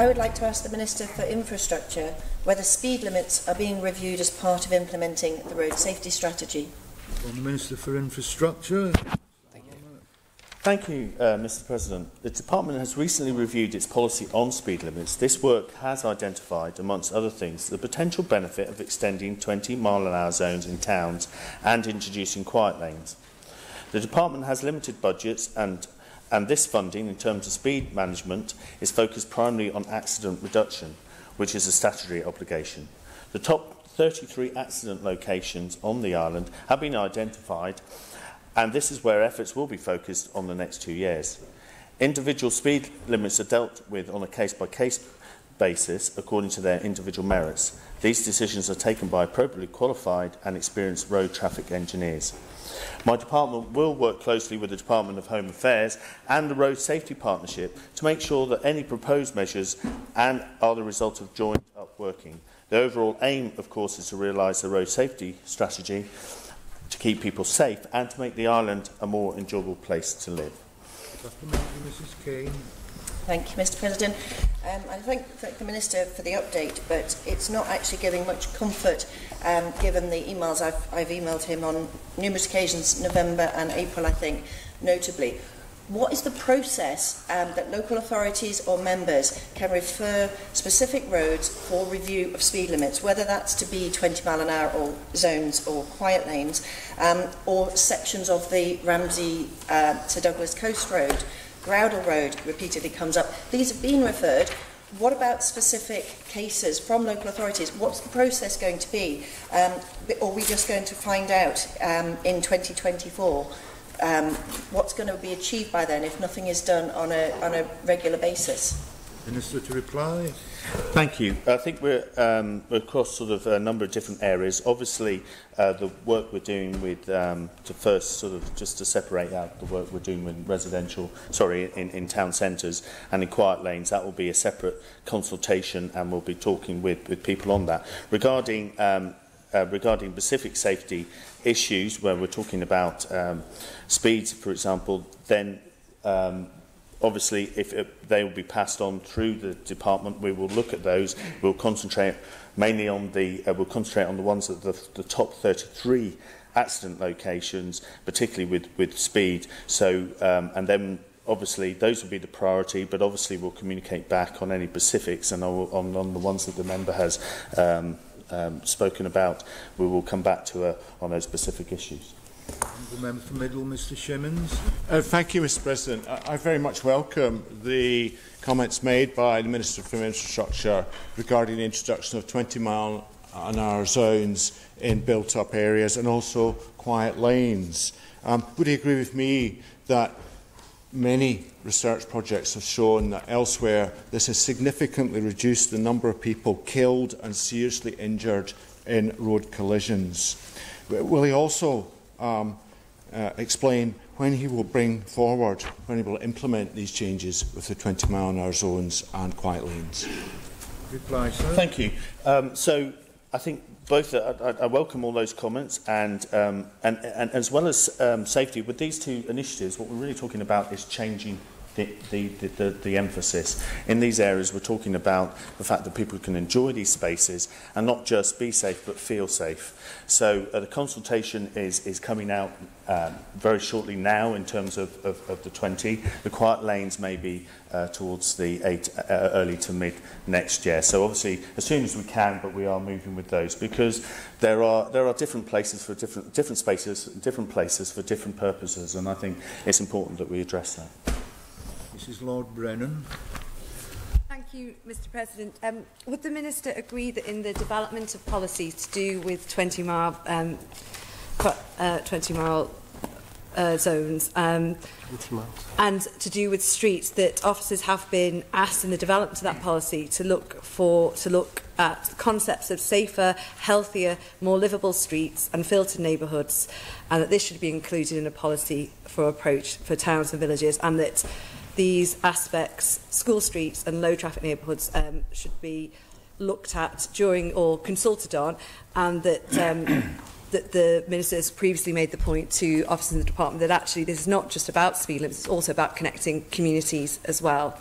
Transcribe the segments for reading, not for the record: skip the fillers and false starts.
I would like to ask the Minister for Infrastructure whether speed limits are being reviewed as part of implementing the road safety strategy. The Minister for Infrastructure. Thank you, Mr. President. The Department has recently reviewed its policy on speed limits. This work has identified, amongst other things, the potential benefit of extending 20-mile-an-hour zones in towns and introducing quiet lanes. The Department has limited budgets and this funding, in terms of speed management, is focused primarily on accident reduction, which is a statutory obligation. The top 33 accident locations on the island have been identified, and this is where efforts will be focused on the next 2 years. Individual speed limits are dealt with on a case-by-case basis according to their individual merits. These decisions are taken by appropriately qualified and experienced road traffic engineers. My department will work closely with the Department of Home Affairs and the Road Safety Partnership to make sure that any proposed measures are the result of joined-up working. The overall aim, of course, is to realise the road safety strategy to keep people safe and to make the island a more enjoyable place to live. Mrs. Caine. Thank you, Mr. President. I thank the Minister for the update, but it's not actually giving much comfort given the emails I've emailed him on numerous occasions, November and April, I think, notably. What is the process that local authorities or members can refer specific roads for review of speed limits, whether that's to be 20-mile-an-hour or zones or quiet lanes, or sections of the Ramsey to Douglas Coast Road, Groudle Road repeatedly comes up. These have been referred. What about specific cases from local authorities? What's the process going to be? Or are we just going to find out in 2024 what's going to be achieved by then if nothing is done on a regular basis? Minister to reply. Thank you. I think we're across sort of a number of different areas. Obviously, the work we're doing with, to first sort of just to separate out the work we're doing with in town centres and in quiet lanes, that will be a separate consultation, and we'll be talking with people on that. Regarding specific safety issues, where we're talking about speeds, for example, then obviously, if they will be passed on through the department, we will look at those. We'll concentrate mainly on the ones at the top 33 accident locations, particularly with speed. So, and then obviously those will be the priority. But obviously, we'll communicate back on any specifics, and on the ones that the member has spoken about. We will come back to her on those specific issues. The member for Middle, Mr. Shimmons. Thank you, Mr. President. I very much welcome the comments made by the Minister for Infrastructure regarding the introduction of 20-mile-an-hour zones in built-up areas and also quiet lanes. Would he agree with me that many research projects have shown that elsewhere this has significantly reduced the number of people killed and seriously injured in road collisions? Will he also explain when he will when he will implement these changes with the 20-mile-an-hour zones and quiet lanes? Reply, sir. Thank you. So I think both. I welcome all those comments, and as well as safety. With these two initiatives, what we're really talking about is changing the emphasis. In these areas, we're talking about the fact that people can enjoy these spaces and not just be safe, but feel safe. So the consultation is coming out very shortly now in terms of the 20. The quiet lanes may be towards the early to mid next year. So obviously, as soon as we can, but we are moving with those because there are different places for different spaces, different places for different purposes, and I think it's important that we address that. Mrs. Lord Brennan. Thank you, Mr. President. Would the Minister agree that in the development of policy to do with 20-mile zones and to do with streets, that officers have been asked in the development of that policy to look at concepts of safer, healthier, more livable streets and filtered neighbourhoods, and that this should be included in a policy for approach for towns and villages, and that these aspects, school streets and low traffic neighbourhoods, should be looked at during or consulted on, and that that the Minister has previously made the point to officers in the department that actually this is not just about speed limits, it's also about connecting communities as well.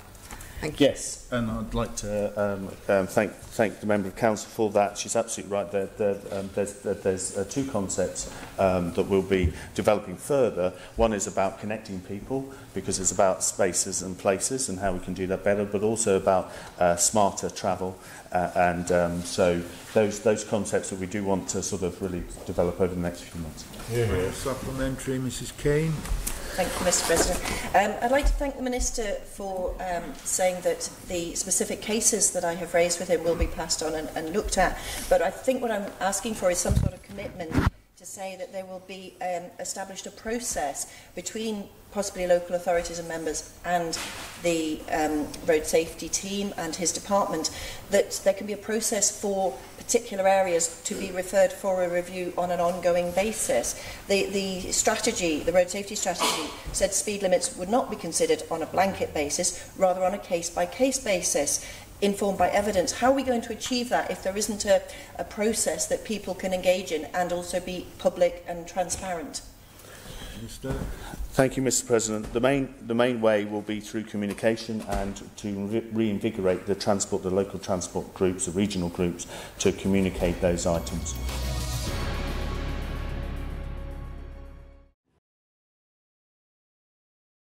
Thank you. Yes, and I'd like to thank the Member of Council for that. She's absolutely right. There's two concepts that we'll be developing further. One is about connecting people, because it's about spaces and places and how we can do that better, but also about smarter travel. So those concepts that we do want to sort of really develop over the next few months. Supplementary, Mrs. Caine. Thank you, Mr. President. I'd like to thank the Minister for saying that the specific cases that I have raised with him will be passed on and looked at. But I think what I'm asking for is some sort of commitment to say that there will be established a process between possibly local authorities and members and the road safety team and his department, that there can be a process for particular areas to be referred for a review on an ongoing basis. The strategy, the road safety strategy, said speed limits would not be considered on a blanket basis, rather on a case-by-case basis, informed by evidence. How are we going to achieve that if there isn't a process that people can engage in and also be public and transparent? Minister. Thank you, Mr. President. The main way will be through communication and to reinvigorate the local transport groups, the regional groups, to communicate those items.